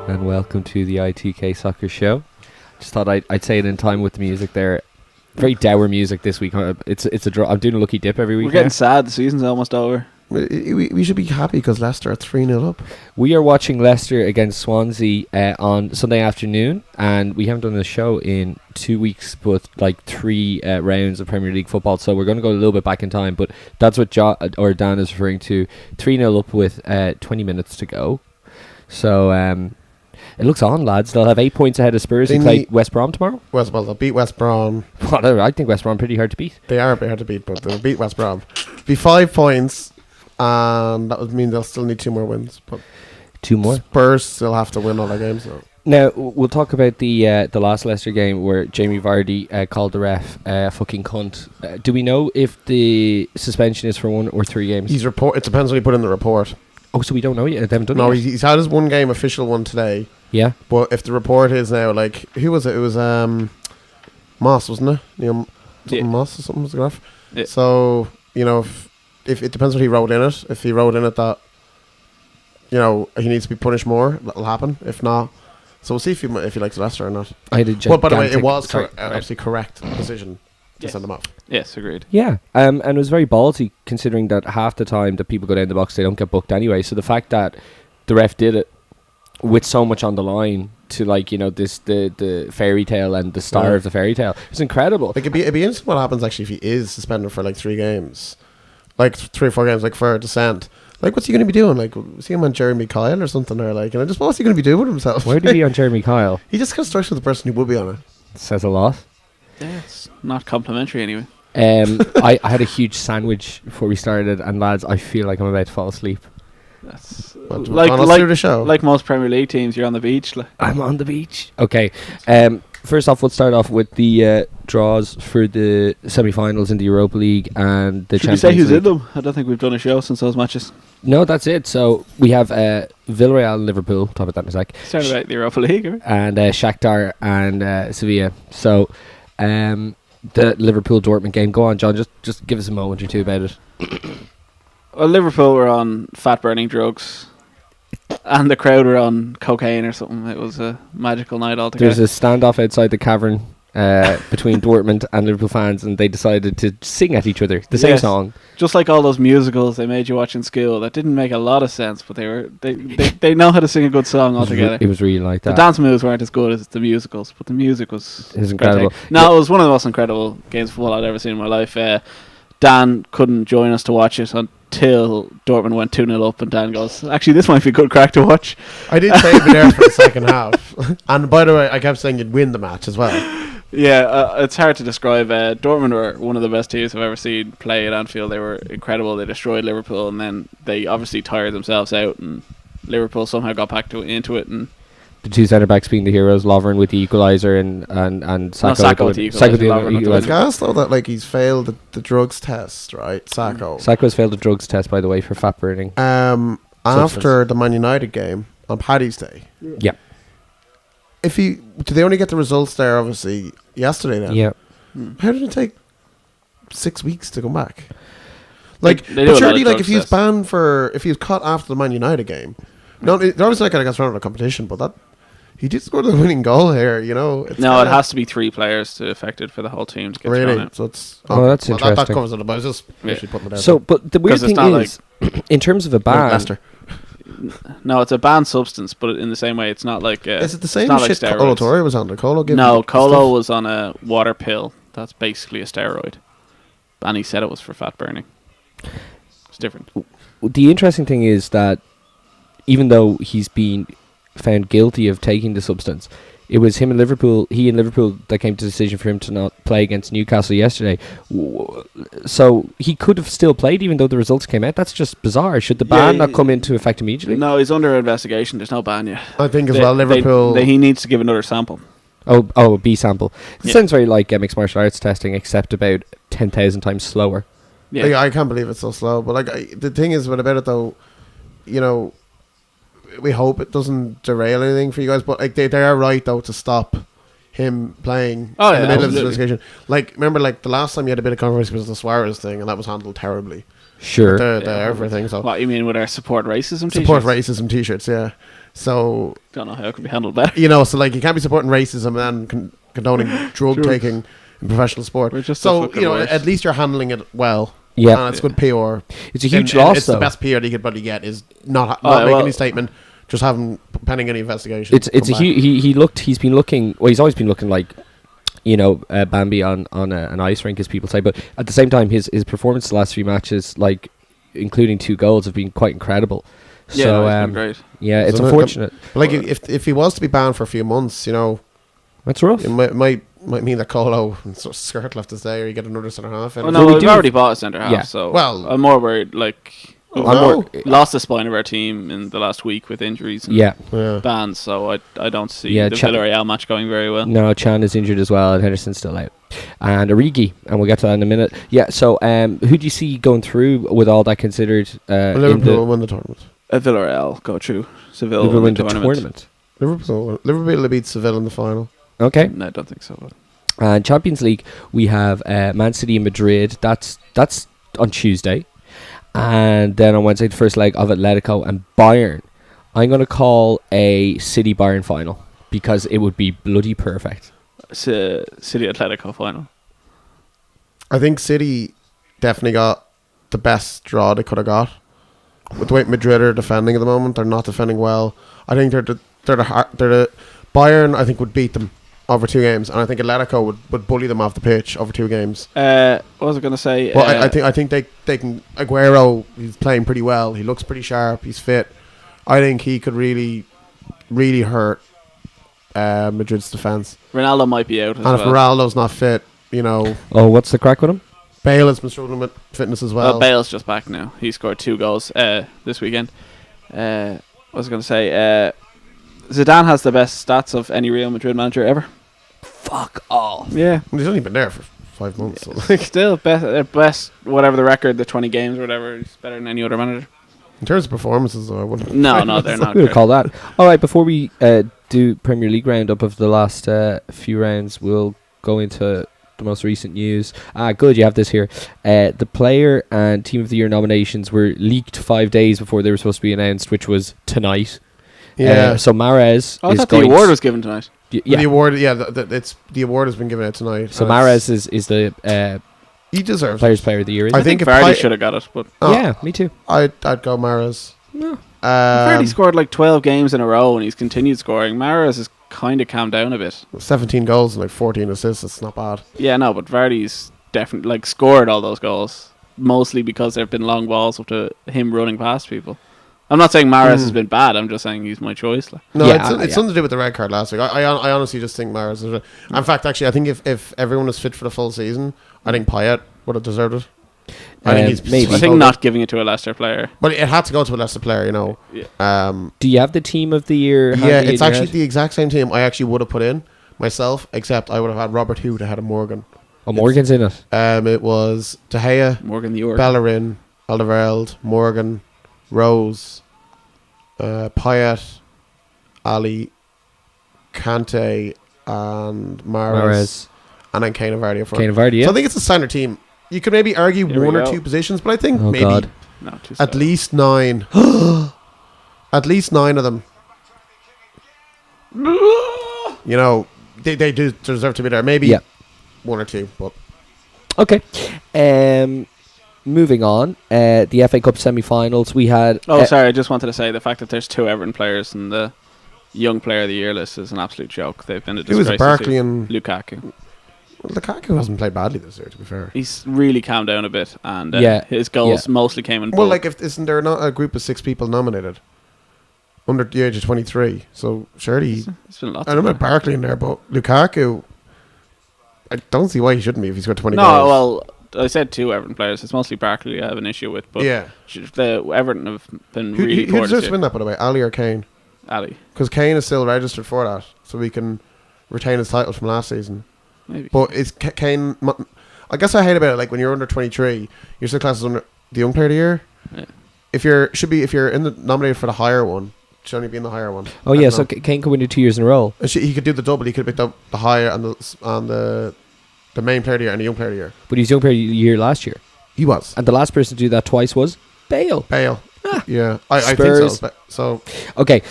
and welcome to the ITK Soccer Show. Just thought I'd say it in time with the music there. Very dour music this week. It's a draw. I'm doing a lucky dip every week. We're getting sad. The season's almost over. We should be happy because Leicester are 3-0 up. We are watching Leicester against Swansea on Sunday afternoon, and we haven't done a show in 2 weeks, but like 3 rounds of Premier League football. So we're going to go a little bit back in time, but that's what Dan is referring to. 3-0 up with 20 minutes to go. So it looks on, lads. They'll have 8 points ahead of Spurs who play West Brom tomorrow. Well, they'll beat West Brom. Whatever. I think West Brom pretty hard to beat. They are hard to beat, but they'll beat West Brom. Be 5 points. And that would mean they'll still need 2 more wins. But 2 more? Spurs still have to win all their games. So. Now, we'll talk about the last Leicester game where Jamie Vardy called the ref a fucking cunt. Do we know if the suspension is for 1 or 3 games? It depends what he put in the report. Oh, so we don't know yet? They haven't done it No, yet? he's had his 1 game official one today. Yeah. But if the report is now, like, who was it? It was Moss, wasn't it? Neil Moss or something was the graph. Yeah. So, you know, if it depends what he wrote in it. If he wrote in it that, you know, he needs to be punished more, that'll happen. If not, so we'll see if he likes Leicester or not. I did. But by the way, it was obviously correct decision to send him off. Yes, agreed. Yeah, and it was very ballsy considering that half the time that people go down the box, they don't get booked anyway. So the fact that the ref did it with so much on the line to, like, you know, the fairy tale and the star of the fairy tale, it's incredible. Like, it'd be interesting what happens actually if he is suspended for like 3 games. Like 3 or 4 games, like for dissent. Like, what's he going to be doing? Like, see him on Jeremy Kyle or something, or like, and what's he going to be doing with himself? Where did he be on Jeremy Kyle? He just kind of strikes with the person who would be on it. Says a lot. Yeah, it's not complimentary anyway. I had a huge sandwich before we started, and lads, I feel like I'm about to fall asleep. That's through the show. Like most Premier League teams, you're on the beach. I'm on the beach. Okay. First off, we'll start off with the draws for the semi-finals in the Europa League and the Champions League. Should we say who's in them? I don't think we've done a show since those matches. No, that's it. So we have Villarreal and Liverpool. Talk about that in a sec. Started about the Europa League, right? And Shakhtar and Sevilla. So the Liverpool-Dortmund game. Go on, John. Just give us a moment or two about it. Well, Liverpool were on fat-burning drugs. And the crowd were on cocaine or something. It was a magical night altogether. There's a standoff outside the cavern between Dortmund and Liverpool fans, and they decided to sing at each other the same song. Just like all those musicals they made you watch in school that didn't make a lot of sense, but they know how to sing a good song altogether. It was really like that. The dance moves weren't as good as the musicals, but the music was incredible. No, it was one of the most incredible games of football I'd ever seen in my life. Dan couldn't join us to watch it until Dortmund went 2-0 up, and Dan goes, actually, this might be good crack to watch. I did say it'd be there for the second half. And by the way, I kept saying you'd win the match as well. Yeah, it's hard to describe. Dortmund were one of the best teams I've ever seen play at Anfield. They were incredible. They destroyed Liverpool, and then they obviously tired themselves out, and Liverpool somehow got back into it. And the 2 centre-backs being the heroes, Lovren with the equaliser and Sacco with the equaliser. It's gas though that, like, he's failed the drugs test, right? Sacco's failed the drugs test, by the way, for fat burning. After the Man United game on Paddy's Day. Yeah. Did they only get the results there, obviously, yesterday then? Yeah. How did it take 6 weeks to come back? Like, they surely, like, if he was caught after the Man United game, no, they're obviously not going to get thrown out of competition, but he did score the winning goal here, you know. It has to be 3 players to affect it for the whole team to get thrown out. So it's that's interesting. That covers it. But I was just actually putting it out. So, but the weird thing is, in terms of a ban, no, it's a banned substance, but in the same way, it's not like is it the same shit like Colo Torre was on? Colo was on a water pill. That's basically a steroid, and he said it was for fat burning. It's different. The interesting thing is that even though he's been found guilty of taking the substance, it was he and Liverpool that came to the decision for him to not play against Newcastle yesterday. So he could have still played even though the results came out. That's just bizarre. Should the ban not come into effect immediately? No, he's under investigation. There's no ban yet. I think Liverpool... he needs to give another sample. Oh, a B sample. It sounds very like mixed martial arts testing, except about 10,000 times slower. Yeah. Like, I can't believe it's so slow. But like, the thing is about it though, you know, we hope it doesn't derail anything for you guys, but like they are right though to stop him playing in the middle of this investigation. Like, remember, like the last time you had a bit of controversy was the Suarez thing, and that was handled terribly. Sure. Everything. So what you mean with our support racism t-shirts? Support racism t-shirts, yeah. So don't know how it could be handled better. So like you can't be supporting racism and condoning drug taking in professional sport. So at least you're handling it well. Yeah, and it's good PR. It's a huge loss. It's the best PR you could probably get is not make any statement, just having pending any investigation. It's a he's been looking. Well, he's always been looking like Bambi on an ice rink, as people say. But at the same time, his performance the last 3 matches, like including 2 goals, have been quite incredible. Yeah, so it's been great. Yeah, it's unfortunate. Like if he was to be banned for a few months, that's rough. It might mean that Colo and Skirt left to stay, or you get another centre half. Well, no, we've already bought a centre half. Yeah. So I'm more worried. Like lost the spine of our team in the last week with injuries and bans, so I don't see the Villarreal match going very well. No, Chan is injured as well, and Henderson's still out. And Origi, and we'll get to that in a minute. Yeah, so who do you see going through with all that considered? Liverpool will win the tournament. Villarreal go through. Seville will win the tournament. Liverpool will beat Seville in the final. Okay. No, I don't think so. And Champions League, we have Man City and Madrid. That's on Tuesday. And then on Wednesday, the first leg of Atletico and Bayern. I'm going to call a City-Bayern final because it would be bloody perfect. It's a City-Atletico final. I think City definitely got the best draw they could have got. With the way Madrid are defending at the moment, they're not defending well. I think they're the Bayern, I think, would beat them over 2 games, and I think Atletico would bully them off the pitch over 2 games. What was I going to say? Well, I think they can. Aguero, he's playing pretty well. He looks pretty sharp. He's fit. I think he could really, really hurt Madrid's defense. Ronaldo might be out as well. And if Ronaldo's not fit, Oh, what's the crack with him? Bale has been struggling with fitness as well. Bale's just back now. He scored 2 goals this weekend. What was I going to say? Zidane has the best stats of any Real Madrid manager ever. Fuck off. Yeah. Well, he's only been there for 5 months. Yeah. So. Still, best, whatever the record, the 20 games or whatever, he's better than any other manager. In terms of performances, though, I wouldn't. No, they're not. We'll call that. All right, before we do Premier League roundup of the last few rounds, we'll go into the most recent news. Good, you have this here. The player and team of the year nominations were leaked 5 days before they were supposed to be announced, which was tonight. Yeah. So Mahrez. I thought the award was given tonight. Yeah. The award. Yeah. The award has been given out tonight. So Mahrez is the. He deserves player of the year. I think Vardy should have got it, but yeah, me too. I'd go Mahrez. No. Vardy scored like 12 games in a row, and he's continued scoring. Mahrez has kind of calmed down a bit. 17 goals and like 14 assists. It's not bad. Yeah, no, but Vardy's definitely scored all those goals mostly because there have been long balls up to him running past people. I'm not saying Mahrez has been bad. I'm just saying he's my choice. No, it's something to do with the red card last week. I honestly just think Mahrez is. In fact, actually, I think if everyone was fit for the full season, I think Payet would have deserved it. I think he's maybe. I think not giving it to a Leicester player. But it had to go to a Leicester player, Yeah. Do you have the team of the year? Yeah, it's actually the exact same team I actually would have put in myself, except I would have had Robert Huth ahead of Morgan. Oh, Morgan's in it. It was De Gea, Morgan the York, Bellerin, Alderweireld, Morgan, Rose, Payet, Ali, Kante, and Mahrez, and then Kane and Vardy up front. Kane and Vardy, yeah. So I think it's a standard team. You could maybe argue one or 2 positions, but I think maybe at least 9. At least 9 of them. They do deserve to be there. Maybe 1 or 2, but okay. Moving on, the FA Cup semi-finals, we had... sorry, I just wanted to say the fact that there's 2 Everton players in the Young Player of the Year list is an absolute joke. They've been a disgrace. It was Barkley and Lukaku. Well, Lukaku hasn't played badly this year, to be fair. He's really calmed down a bit, and his goals mostly came in bulk. Well, isn't there not a group of 6 people nominated under the age of 23? So surely... There's been lots. I don't know about Barkley in there, but Lukaku, I don't see why he shouldn't be if he's got 20 goals. No, well... I said 2 Everton players. It's mostly Barkley I have an issue with, but the Everton have been really poor. Who deserves to win that, by the way? Ali or Kane? Ali. Because Kane is still registered for that, so we can retain his title from last season. Maybe. But it's Kane... I guess I hate about it, when you're under 23, you're still classed as under the Young Player of the Year. Yeah. If you're in the nominated for the higher one, should only be in the higher one. Oh, yeah, so Kane could win it 2 years in a row. He could do the double. He could pick up the higher and the main player of the year and the young player of the year. But he was young player of the year last year. He was. And the last person to do that twice was Bale. Yeah, I think Spurs. so. So Okay,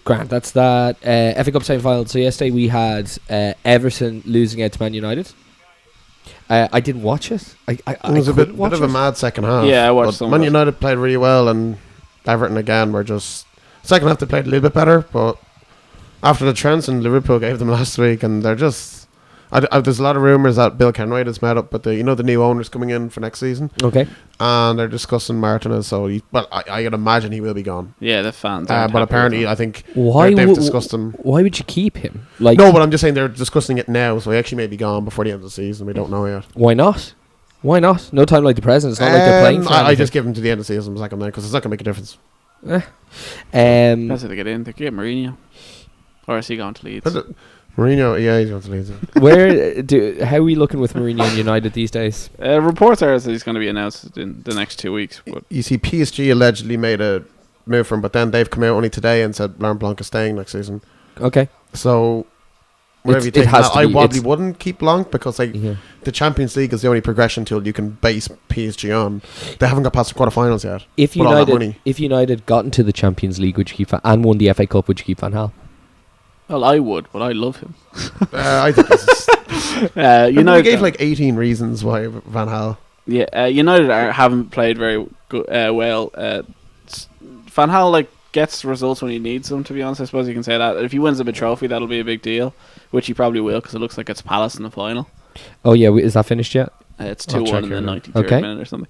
Grant, that's that. FA Cup semi-final. So yesterday we had Everton losing out to Man United. I didn't watch it. I it was a bit of a mad second half. Yeah, I watched some of Man it. United played really well, and Everton again were just second half they played a little bit better, but after the trends and Liverpool gave them last week, and they're just. There's a lot of rumours that Bill Kenwright has met up, but the new owners coming in for next season. Okay. And they're discussing Martinez, so I can imagine he will be gone. Yeah, the fans. But apparently, I think Why they've discussed him. Why would you keep him? Like, No, but I'm just saying they're discussing it now, so he actually may be gone before the end of the season. We don't know yet. why not? Why not? No time like the present. It's not like they're playing for I anything. just give him to the end of the season, second there, because it's not going to make a difference. That's how they get in. They get Mourinho, or is he going to Leeds? Mourinho, yeah, he's going to Leeds. How are we looking with Mourinho and United these days? Reports are that he's going to be announced in the next 2 weeks. But You see, PSG allegedly made a move for him, but then they've come out only today and said Laurent Blanc is staying next season. Okay. So, whatever you It take, has to I be- probably it's- wouldn't keep Blanc because the Champions League is the only progression tool you can base PSG on. They haven't got past the quarterfinals yet. If With all that money. United got into the Champions League, would you keep and won the FA Cup, would you keep Van Gaal? well, I would, but I love him. I think this is. United gave like 18 reasons why Van Gaal. Yeah, United haven't played very good, well. Van Gaal gets results when he needs them. To be honest, I suppose you can say that. If he wins a big trophy, that'll be a big deal, which he probably will because it looks like it's Palace in the final. Oh yeah, is that finished yet? It's I'll 2-1 check in the here now. 93rd Okay. minute or something.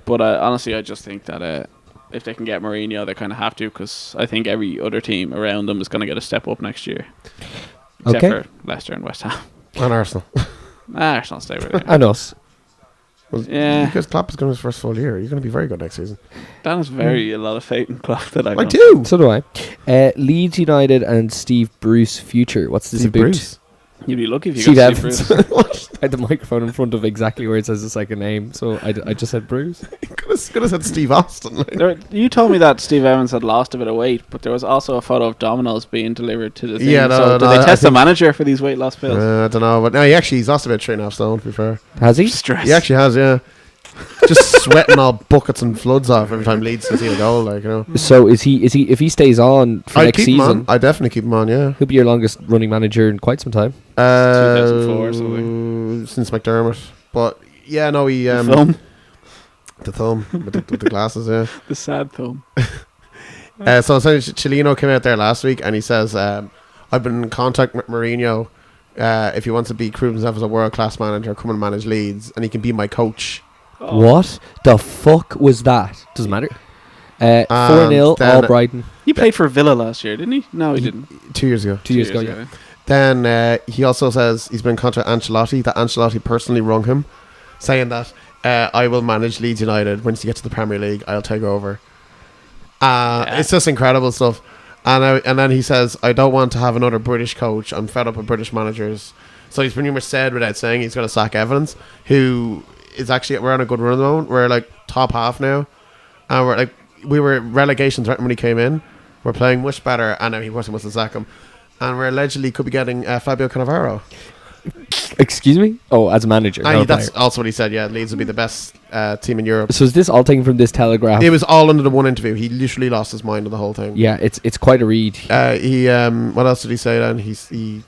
But honestly, I just think that if they can get Mourinho, they kind of have to because I think every other team around them is going to get a step up next year, except Okay. for Leicester and West Ham. And Arsenal. Arsenal stay with it. And us. Yeah. Because Klopp is going to his first full year. He's going to be very good next season. Dan has a lot of faith in Klopp that I know. I do. So do I. Leeds United and Steve Bruce future. What's this Steve about? Bruce. You'd be lucky if you Steve got Steve Evans. Bruce. I had the microphone in front of exactly where it says the second name, so I just said Bruce. Could have said Steve Austin. You told me that Steve Evans had lost a bit of weight, but there was also a photo of Domino's being delivered to the thing. Yeah, no, so no, did they I test the think- manager for these weight loss pills? I don't know, but no, he's lost about 3.5 stone. To be fair, Has he? Stress. he actually has. Yeah, just sweating all buckets and floods off every time Leeds concede a goal. So is he if he stays on for I'd next keep him season, on. I definitely keep him on. Yeah. he'll be your longest running manager in quite some time. 2004 or something. Since McDermott, but yeah, no, he Thumb. the thumb with the glasses. Yeah. The sad thumb. So Chilino came out there last week and he says, I've been in contact with Mourinho. If he wants to prove himself as a world class manager, come and manage Leeds, and he can be my coach. Oh. What the fuck was that? Doesn't matter. 4-0, then- all Brighton. He played for Villa last year, didn't he? No, he didn't. 2 years ago. 2 years ago, yeah. Then he also says he's been in contact with Ancelotti. That Ancelotti personally rung him, saying that I will manage Leeds United once you get to the Premier League. I'll take over. It's just incredible stuff. And then he says, I don't want to have another British coach. I'm fed up with British managers. So he's pretty much said without saying he's going to sack Evans, who is actually, we're on a good run at the moment. We're like top half now. And we were relegation threatened when he came in. We're playing much better. And now he wasn't to sack him. And we're allegedly could be getting Fabio Cannavaro. Excuse me? Oh, as a manager. And not a that's player. also what he said. Yeah, Leeds will be the best team in Europe. So is this all taken from this Telegraph? It was all under the one interview. He literally lost his mind on the whole thing. Yeah, it's quite a read. He what else did he say then? He's said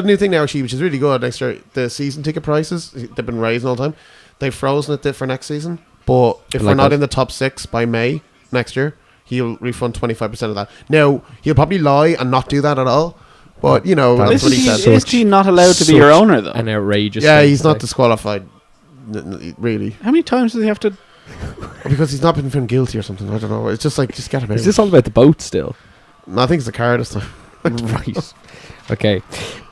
a new thing now actually, which is really good. Next year, the season ticket prices they've been rising all the time. They've frozen it for next season, but if we're not in the top 6 by May next year, he'll refund 25% of that. Now he'll probably lie and not do that at all, but that's what he said. Is he not allowed to be your owner though? An outrageous. Yeah, thing he's to not say. disqualified, really, How many times does he have to? because he's not been found guilty or something. I don't know. It's just just get him out. Is this all about the boat still? No, I think it's the car this time. Right. Okay.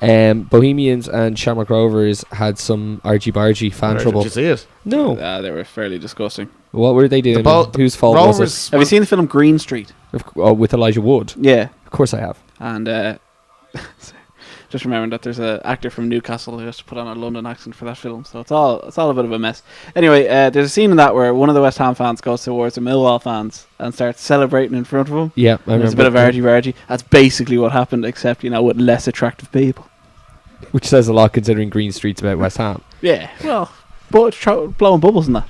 Bohemians and Shamrock Rovers had some argy-bargy fan trouble. Did you see it? No. They were fairly disgusting. What were they doing? Whose fault was Rovers. Have you seen the film Green Street? it? With Elijah Wood. Yeah. Of course I have. And just remembering that there's an actor from Newcastle who has to put on a London accent for that film, so it's all a bit of a mess. Anyway, there's a scene in that where one of the West Ham fans goes towards the Millwall fans and starts celebrating in front of them. Yeah, I There's a bit of argy-bargy. That's basically what happened, except with less attractive people. Which says a lot considering Green Street's about West Ham. Yeah, well, but blowing bubbles and that.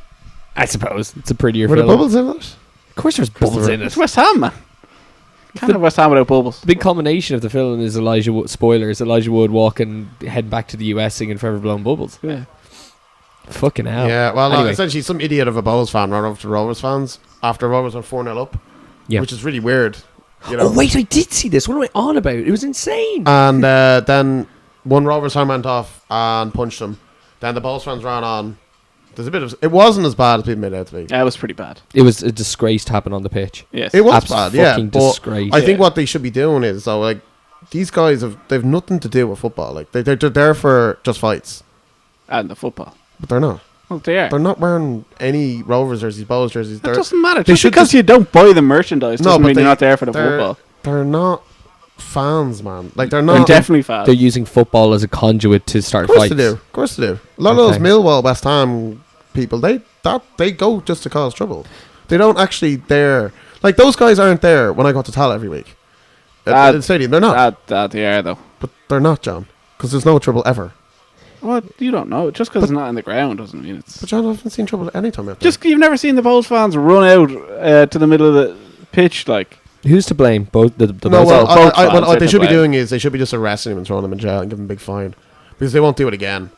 I suppose it's a prettier Were film. there bubbles in it? Of course, there's bubbles in it. It's West Ham, man. Can't have West Ham without bubbles. The big culmination of the film is Elijah Wood walking, heading back to the US singing "Forever Blowing Bubbles." Yeah. Fucking hell. Yeah, well, Anyway. essentially, some idiot of a Bowls fan ran over to Rovers fans after Rovers were 4-0 up, which is really weird. You know? Oh, wait, I did see this. What am I on about? It was insane. And then one Rovers fan went off and punched him. Then the Bowls fans ran on. There's a bit of... It wasn't as bad as people made it out to be. Yeah, it was pretty bad. It was a disgrace to happen on the pitch. Yes. It was bad, yeah. Fucking But disgrace. I think what they should be doing is, though, like, these guys they've nothing to do with football. Like, they're there for just fights. And the football. But they're not. Well, they are. They're not wearing any Rovers jerseys, Bowls jerseys. It doesn't matter. They Just should because just- you don't buy the merchandise doesn't mean you're not there for the they're- football. They're not fans, man. Like, they're They're not... definitely fast. They're using football as a conduit to start Of course fights. they do. Of course they do. A lot of those Millwall, West Ham people, they go just to cause trouble. They don't actually dare. Like, those guys aren't there when I go to Tala every week. At the stadium, they're not. That they are, though. But they're not, John. Because there's no trouble ever. Well, you don't know. Just because it's not in the ground doesn't mean it's... But John, I haven't seen trouble any time after. Just you've never seen the Bowls fans run out to the middle of the pitch, like... Who's to blame? Both the No, both well, both fans what are they to should be blame. doing is they should be just arresting him and throwing him in jail and giving him a big fine. Because they won't do it again.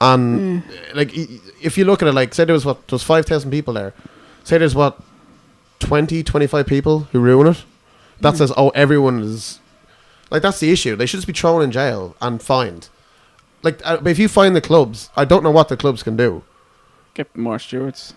And, like, if you look at it, like, say there was 5,000 people there. Say there's 20, 25 people who ruin it. That says, oh, everyone is... Like, that's the issue. They should just be thrown in jail and fined. Like, but if you find the clubs, I don't know what the clubs can do. Get more stewards.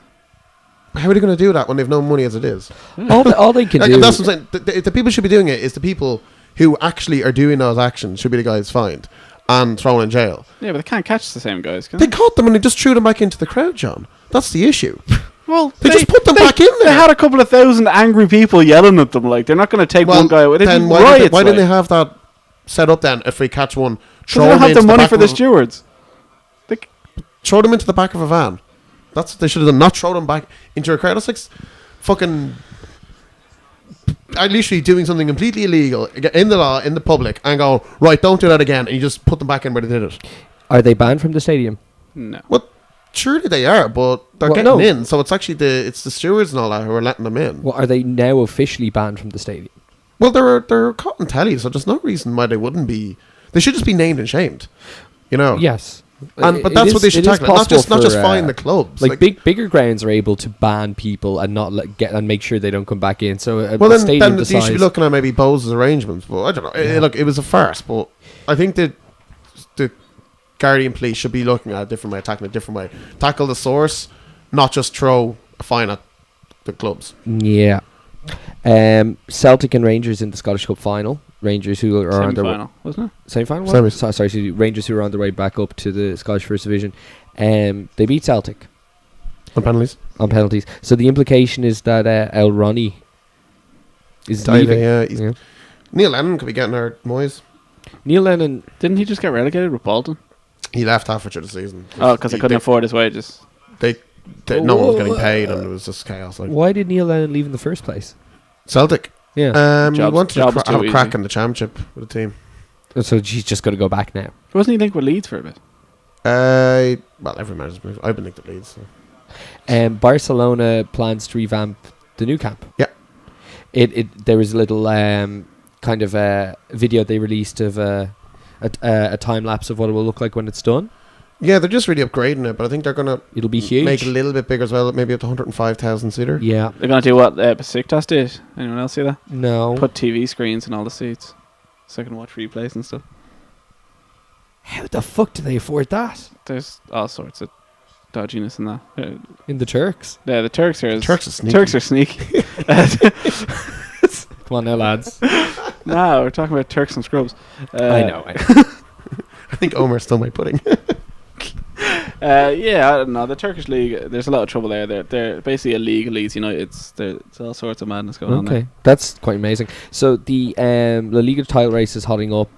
How are they going to do that when they've no money as it is? all they can Like, do. that's what I'm saying. The people should be doing it is the people who actually are doing those actions should be the guys fined and thrown in jail. Yeah, but they can't catch the same guys, can They caught them and they just threw them back into the crowd, John. That's the issue. Well, They just put them back in They there. had a couple of thousand angry people yelling at them. Like, they're not going to take one guy away. They then did why riots, didn't they like. have that set up then? If we catch one, 'Cause they don't have the money for the stewards. throw them into the back of a van. That's what they should have done. Not throw them back into a crowd. That's like fucking... I'm literally doing something completely illegal in the law, in the public, and go, right, don't do that again, and you just put them back in where they did it. Are they banned from the stadium? No. Well, surely they are, but they're Well, getting no. in, so it's actually the stewards and all that who are letting them in. Well, are they now officially banned from the stadium? Well, they're caught in telly, so there's no reason why they wouldn't be. They should just be named and shamed, you know. Yes. But that's what they should tackle. Not just fine the clubs. Like bigger grounds are able to ban people and not and make sure they don't come back in. So well, a then stadium you should be looking at maybe Bose's arrangements. But I don't know. Look, it was a farce, but I think that the Guardian Police should be looking at a different way, attacking a different way. Tackle the source, not just throw a fine at the clubs. Yeah. Celtic and Rangers in the Scottish Cup final. Rangers who are on their way, Semi-final, wasn't it? semi-final. Semis. Sorry, Rangers who are on their way back up to the Scottish First Division. They beat Celtic On penalties. on penalties. So the implication is that El Ronnie is leaving. Yeah. Neil Lennon could be getting our Moyes. Neil Lennon. Didn't he just get relegated with Bolton? He left halfway through the season. Oh, because they couldn't afford his wages. No one was getting paid, and it was just chaos. Like Why did Neil Lennon leave in the first place? Celtic. Yeah. He Job's- wanted to job was have too a crack easy. in the championship with the team. So he's just got to go back now. Wasn't he linked with Leeds for a bit? Well, every manager's moved. I've been linked at Leeds. So. Barcelona plans to revamp the new camp. Yeah. There was a little kind of video they released of a time lapse of what it will look like when it's done. Yeah, they're just really upgrading it, but I think they're gonna It'll be huge. make it a little bit bigger as well, maybe up to 105,000 seater. Yeah. They're going to do what Besiktas did. Anyone else see that? No. Put TV screens in all the seats so I can watch replays and stuff. How the fuck do they afford that? There's all sorts of dodginess in that. In the Turks. Yeah, the Turks are Turks are sneaky. Turks are sneaky. Come on now, lads. No, we're talking about Turks and Scrubs. I know. I think Omer stole my pudding. Yeah, I don't know. The Turkish league, there's a lot of trouble there. They're basically a league of Leeds United. There's all sorts of madness going on there. Okay, that's quite amazing. So the La Liga title race is hotting up.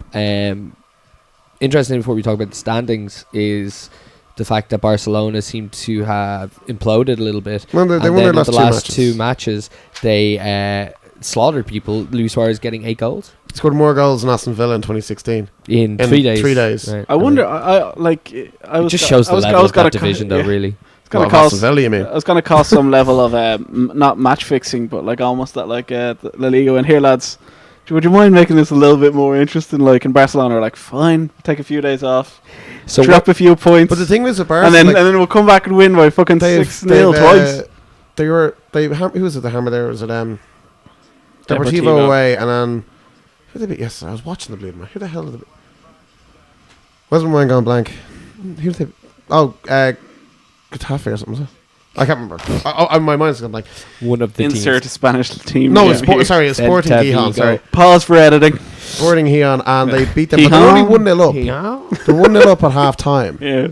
Interesting before we talk about the standings is the fact that Barcelona seem to have imploded a little bit. Well, they And won then their in the last two matches, they slaughtered people. Luis Suarez getting 8 goals Scored more goals than Aston Villa in 2016. in 3 days. 3 days. Right. I wonder. I was. It just shows the I was level of got that a division, though. yeah. Really, gonna cause some level of not match fixing, but like almost that like La Liga went, here lads, would you mind making this a little bit more interesting? Like in Barcelona are like, fine, take a few days off, so drop a few points. But the thing was, Barcelona, and then we'll come back and win by fucking 6-0 twice. Who was it? The hammer there was it Deportivo away, and then who did they beat yesterday? I was watching the blue man. Who the hell did they beat? Where's my mind gone blank? Who did they? Getafe or something. I can't remember. My mind's gone blank. One of the insert teams. a Spanish team. No, it's Sporting Gijon. Sorry, pause for editing. Sporting Gijon, and they beat them. But they're only 1-0 up. They're 1-0 up at half time. Yeah,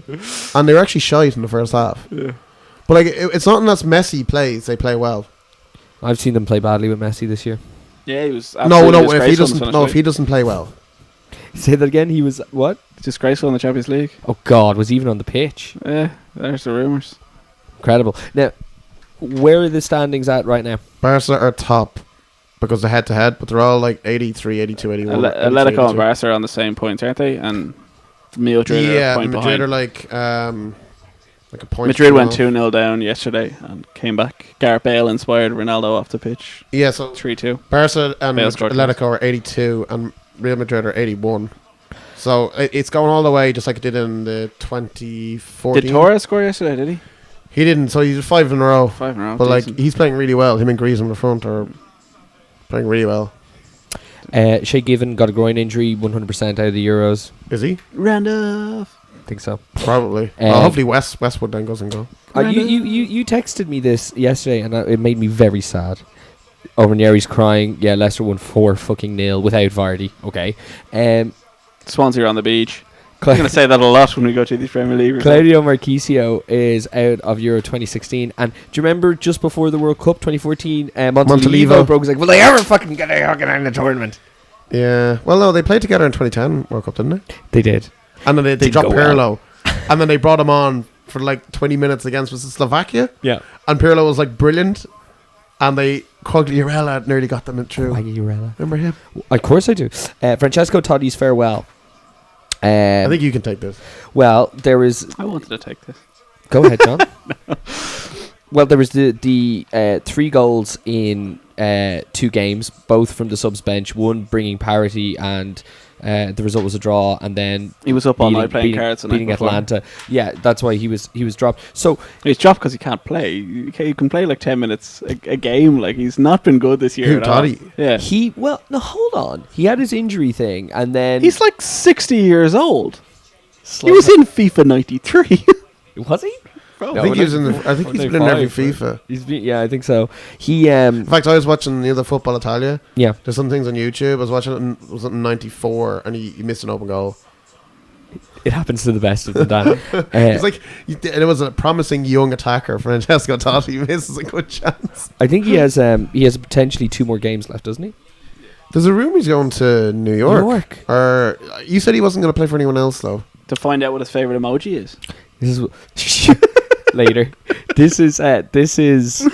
and they were actually shite in the first half. Yeah, but like it's not unless Messi plays, they play well. I've seen them play badly with Messi this year. Yeah, he was if he doesn't play well. Say that again. He was what? Disgraceful in the Champions League. Oh God, was he even on the pitch? Yeah, there's the rumours. Incredible. Now, where are the standings at right now? Barca are top because they're head-to-head, but they're all like 83, 82, 81. Atletico and Barca are on the same points, aren't they? And Madrid are a point behind. Madrid are like a point. Madrid went 2-0 down yesterday and came back. Gareth Bale inspired Ronaldo off the pitch. Yeah, so 3-2. Barca and Atletico are 82 and Real Madrid are 81. So it's going all the way, just like it did in the 2014. Did Torres score yesterday? Did he? He didn't. So he's 5 in a row. 5 in a row. But like he's playing really well. Him and Greaves in the front are playing really well. Shea Given got a groin injury, 100% out of the Euros. Is he? Randolph. I think so. Probably. Well, hopefully Westwood then goes and go. You texted me this yesterday, and it made me very sad. Ranieri's crying. Yeah, Leicester won 4-0 without Vardy. Okay. Swansea are on the beach. I'm going to say that a lot when we go to these Premier League results. Claudio Marchisio is out of Euro 2016. And do you remember just before the World Cup 2014, Montalivo broke his leg? Will they ever fucking get out in the tournament? Yeah. Well, no, they played together in 2010 World Cup, didn't they? They did. And then they dropped Pirlo. And then they brought him on for like 20 minutes against Slovakia. Yeah. And Pirlo was like brilliant. And Quagliarella nearly got them through. Quagliarella. Remember him? Of course I do. Francesco Totti's farewell. I think you can take this. Well, there is... I wanted to take this. Go ahead, John. No. Well, there was the 3 goals in 2 games, both from the subs bench. One bringing parity, and the result was a draw. And then he was up all night playing cards and beating Atlanta. Yeah, that's why he was dropped. So he's dropped because he can't play. You can play like 10 minutes a game. Like he's not been good this year. Yeah. Hold on. He had his injury thing, and then he's like 60 years old. He was in FIFA 93. Was he? No, I think he's been in every FIFA. I think so. He in fact, I was watching the other Football Italia. Yeah. There's some things on YouTube. I was watching it was in 94 and he missed an open goal. It happens to the best of the time. It's like it was a promising young attacker. Francesco Totti misses a good chance. I think he has potentially 2 more games left, doesn't he? There's a rumor he's going to New York. Or you said he wasn't going to play for anyone else though. To find out what his favorite emoji is. This is later. This is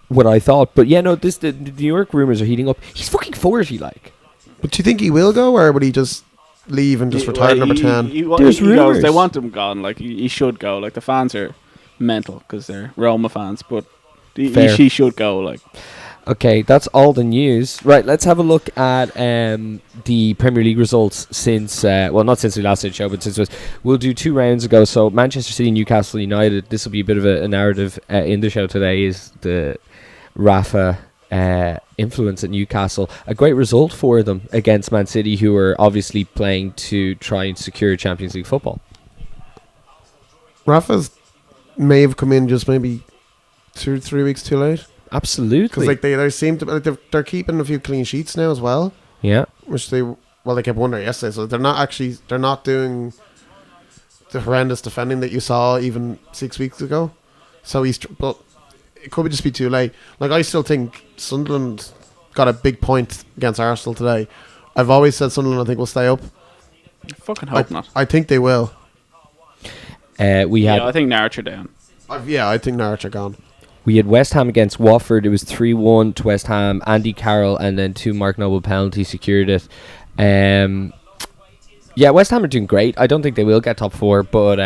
what I thought. But yeah, no. The New York rumors are heating up. He's fucking 40, like. But do you think he will go, or would he just leave and just retire number 10? There's rumors. They want him gone. Like he should go. Like the fans are mental because they're Roma fans, but he should go. Like. Okay, that's all the news. Right, let's have a look at the Premier League results since, not since we last did the show, but since we'll do 2 rounds ago. So Manchester City, Newcastle United. This will be a bit of a narrative in the show today. Is the Rafa influence at Newcastle a great result for them against Man City, who are obviously playing to try and secure Champions League football? Rafa's may have come in just maybe 2 or 3 weeks too late. Absolutely, because like they seem to they're keeping a few clean sheets now as well. Yeah, which they kept wondering yesterday. So they're not doing the horrendous defending that you saw even 6 weeks ago. So but it could just be too late. Like I still think Sunderland got a big point against Arsenal today. I've always said Sunderland I think will stay up. I fucking hope not. I think they will. I think Norwich are down. I think Norwich are gone. We had West Ham against Watford. It was 3-1 to West Ham. Andy Carroll and then 2 Mark Noble penalties secured it. Yeah, West Ham are doing great. I don't think they will get top 4, but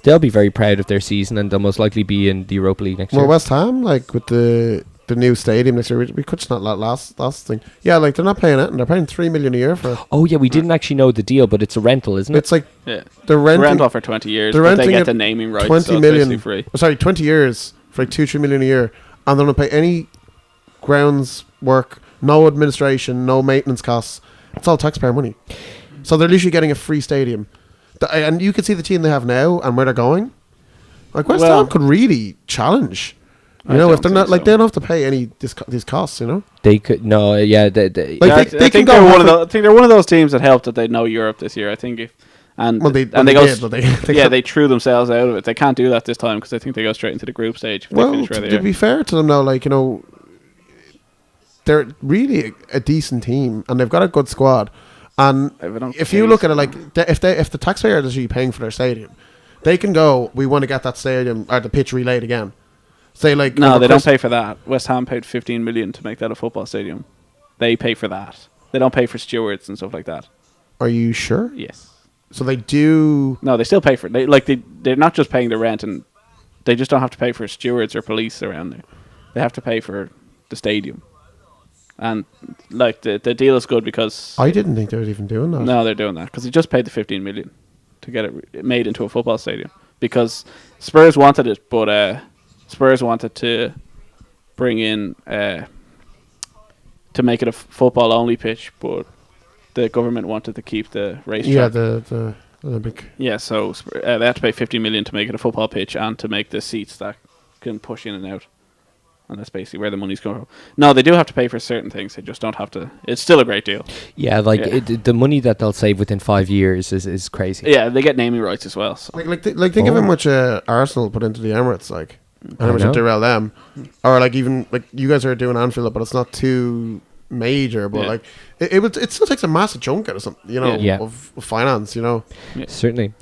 they'll be very proud of their season, and they'll most likely be in the Europa League next year. Well, West Ham, like with the new stadium next year, we could just not last thing. Yeah, like they're not paying it, and they're paying $3 million a year for it. Oh yeah, we didn't actually know the deal, but it's a rental, isn't it? It's like they're rental for 20 years, but they get the naming rights. 20 million. Free. Sorry, 20 years for like $2-3 million a year, and they don't pay any grounds work, no administration, no maintenance costs. It's all taxpayer money. So they're literally getting a free stadium. And you can see the team they have now and where they're going. Like West Ham could really challenge. You know, if they're not, like, they don't have to pay any these costs, you know? They could, no, yeah. They I think they're one of those teams that helped that they know Europe this year. I think they threw themselves out of it. They can't do that this time because I think they go straight into the group stage. To be fair to them, though, like, you know, they're really a decent team and they've got a good squad. And if you look at it, like, if the taxpayer is actually paying for their stadium, they can go, we want to get that stadium or the pitch relayed again. Say, like, no, they don't pay for that. West Ham paid $15 million to make that a football stadium. They pay for that. They don't pay for stewards and stuff like that. Are you sure? Yes. So they do. No, they still pay for it. They're not just paying the rent, and they just don't have to pay for stewards or police around there. They have to pay for the stadium. And like the deal is good because I didn't think they were even doing that. No, they're doing that because they just paid the $15 million to get it made into a football stadium because Spurs wanted it, but Spurs wanted to bring in to make it a football only pitch, but the government wanted to keep the racetrack. Yeah, the Olympic. Yeah, so they had to pay $50 million to make it a football pitch and to make the seats that can push in and out. And that's basically where the money's going from. No, they do have to pay for certain things. They just don't have to. It's still a great deal. Yeah, the money that they'll save within 5 years is crazy. Yeah, they get naming rights as well. So. Think of how much Arsenal put into the Emirates, like, and how much it derailed them. Or like even like you guys are doing Anfield, but it's not too major. But like it still takes a massive chunk out of something, you know, of finance, you know. Yeah. Certainly.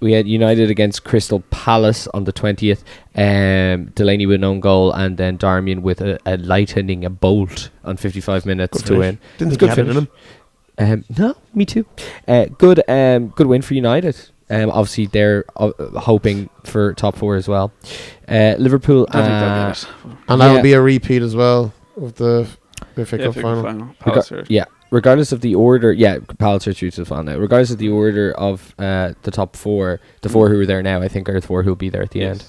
We had United against Crystal Palace on the 20th. Delaney with an own goal, and then Darmian with a lightning a bolt on 55 minutes to win. Didn't think good finish. No, me too. Good win for United. Obviously, they're hoping for top 4 as well. Liverpool and that would be a repeat as well of the FA Cup final. Regardless of the order, Palace are through to the final now. Regardless of the order of the top 4, the 4 who are there now, I think are the 4 who will be there at the end.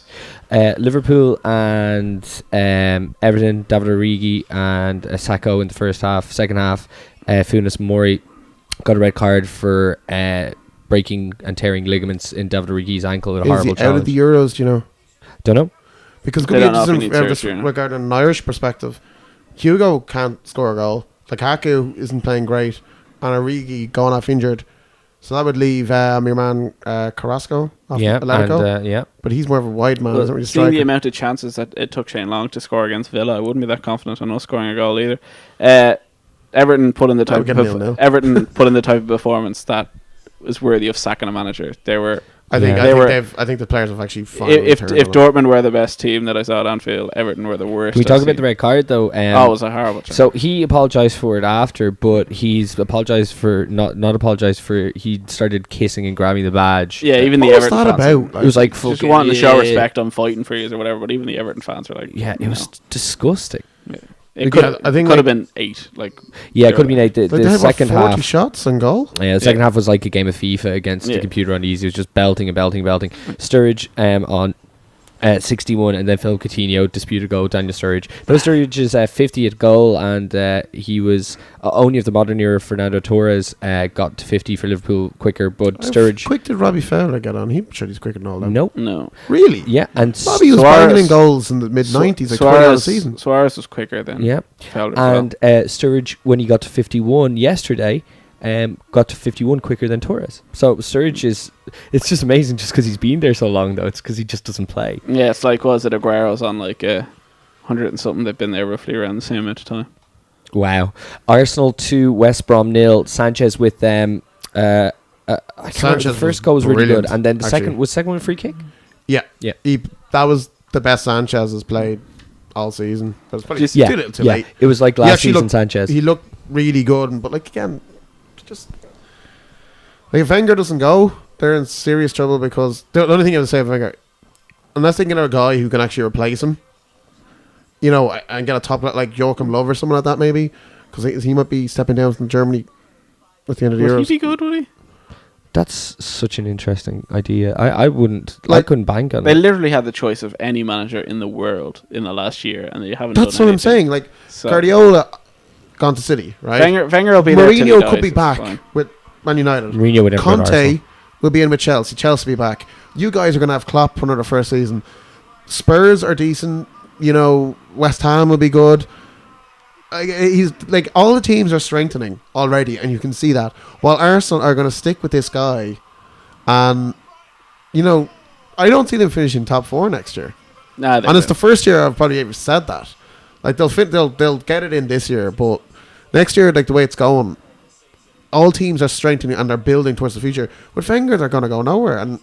Liverpool and Everton, David Origi and Sacco in the first half. Second half, Funes Mori got a red card for breaking and tearing ligaments in David Origi's ankle with a horrible challenge. Out of the Euros, do you know? Don't know. Because regarding an Irish perspective, Hugo can't score a goal. Lukaku isn't playing great, and Origi going off injured, so that would leave your man Carrasco off Atletico. But he's more of a wide man. Isn't really seeing the amount of chances that it took Shane Long to score against Villa, I wouldn't be that confident on us scoring a goal either. Everton put in the type of performance that is worthy of sacking a manager. I think the players have actually. If Dortmund were the best team that I saw at Anfield, Everton were the worst. Can we talk about the red card though? It was a horrible. So he apologized for it after, but he's apologized for not apologized for. He started kissing and grabbing the badge. Yeah, even the Everton fans. It was like just wanting to show respect. I'm fighting for you or whatever. But even the Everton fans were like, it was disgusting. Yeah. It could have been 8. It could have been 8. The second half, 40 shots and goal. Yeah, the second half was like a game of FIFA against the computer on easy. It was just belting. Sturridge on 61, and then Phil Coutinho disputed goal. Daniel Sturridge. But Sturridge's 50th goal, and he was only of the modern era. Fernando Torres got to 50 for Liverpool quicker, but Sturridge. Quick did Robbie Fowler get on? He's quicker than all that. No. Really? Yeah, and Bobby was banging in goals in the mid 90s, like 20 hours a season. Suarez was quicker than Fowler. And Sturridge, when he got to 51 yesterday, got to 51 quicker than Torres. So Sturridge it's just amazing just because he's been there so long, though. It's because he just doesn't play. Yeah, it's like, was it Aguero's on like 100 and something? They've been there roughly around the same amount of time. Wow. Arsenal 2, West Brom 0. Sanchez with them. The first goal was really good, and then the second one a free kick. Yeah. That was the best Sanchez has played all season. But it's probably too late. It was like last season Sanchez. He looked really good, but like again, just Like, if Wenger doesn't go, they're in serious trouble because the only thing I would say about Wenger, unless they get a guy who can actually replace him, you know, and get a top like Joachim Löw or someone like that maybe, because he might be stepping down from Germany at the end of the Euros. Would he be good, would he? That's such an interesting idea. I wouldn't. I couldn't bank on it. They literally had the choice of any manager in the world in the last year, and they haven't. That's done what anything. I'm saying. Like, So, Guardiola gone to City, right? Wenger will be there. till he Mourinho dies, could be it's back fine. with Man United. Mourinho would never go to Conte Arsenal. will be in with Chelsea. Chelsea will be back. You guys are going to have Klopp for another first season. Spurs are decent. You know, West Ham will be good. He's like, all the teams are strengthening already, and you can see that. While Arsenal are going to stick with this guy, and you know, I don't see them finishing top 4 next year. Nah, And it's the first year I've probably ever said that. Like, they'll get it in this year, but next year, like the way it's going, all teams are strengthening and they're building towards the future. With Wenger, they're going to go nowhere, and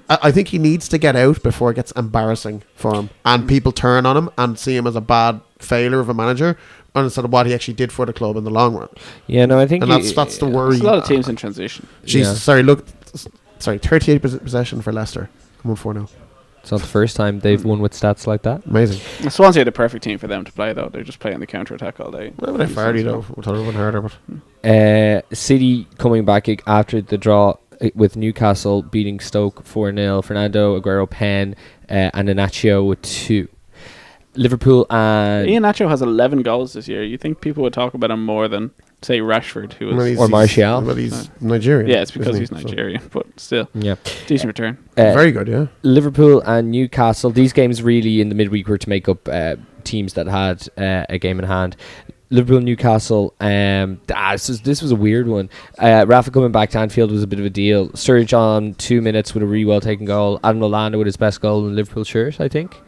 I think he needs to get out before it gets embarrassing for him, and people turn on him and see him as a bad failure of a manager instead of what he actually did for the club in the long run. Yeah, no, I think And that's the worry. There's a lot of teams in transition. Jesus, sorry, 38% possession for Leicester. Come on, 4-0. It's not the first time they've won with stats like that. Amazing. Swansea are the perfect team for them to play, though. They're just playing the counter attack all day. Well, they're Fardy, though. We'll talk about harder, but City coming back after the draw with Newcastle beating Stoke 4-0. Fernando Aguero pen and Inacio with 2. Liverpool and Ian Nacho has 11 goals this year. You think people would talk about him more than, say, Rashford, who was... Or Martial. But he's Nigerian. Yeah, it's because he's isn't he? Nigerian, but still. yeah. Decent return. Very good, yeah. Liverpool and Newcastle. These games really in the midweek were to make up teams that had a game in hand. Liverpool, Newcastle. This was a weird one. Rafa coming back to Anfield was a bit of a deal. Sturridge on 2 minutes with a really well taken goal. Adam Lallana with his best goal in Liverpool shirt, I think.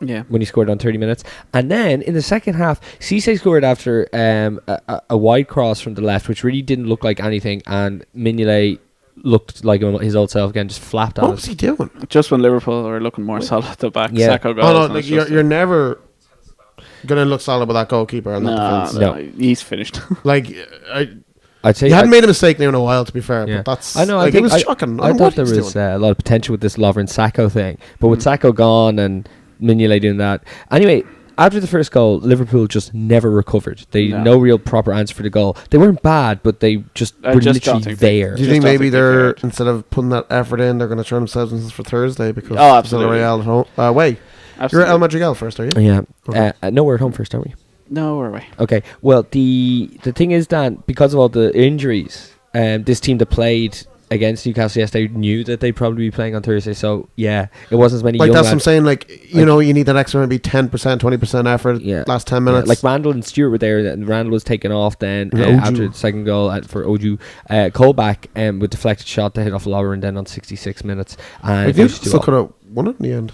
Yeah. When he scored on 30 minutes. And then in the second half, Cisse scored after a wide cross from the left, which really didn't look like anything. And Mignolet looked like his old self again, just flapped on What was he doing? Just when Liverpool are looking more solid at the back, Yeah. Sacco goals. Oh, no, and like, it's just you're never going to look solid with that goalkeeper on that defence. No. He's finished. Like, I'd say he hadn't made a mistake now in a while, to be fair. Yeah. But that's... I know. Like, I it was think shocking. I thought there was a lot of potential with this Lovren Sacco thing, but with Sacco gone and Mignolet doing that. Anyway, after the first goal, Liverpool just never recovered. They no real proper answer for the goal. They weren't bad, but they just were literally there. Do you think maybe they're, instead of putting that effort in, they're going to turn themselves into for Thursday because absolutely. Villarreal at home? Away. You're at El Madrigal first, are you? Yeah. Okay. No, we're at home first, aren't we? No, we're away. Okay. Well, the thing is, Dan, because of all the injuries, this team that played against Newcastle yesterday knew that they'd probably be playing on Thursday. So, yeah, it wasn't as many like young that's what I'm lads. saying. Like, you know, you need that extra maybe 10%, 20% effort last 10 minutes. Like Randall and Stewart were there, and Randall was taken off then Yeah, after the second goal for Oju. Colback with deflected shot to hit off Lovren then on 66 minutes. And I think still could have won it in the end.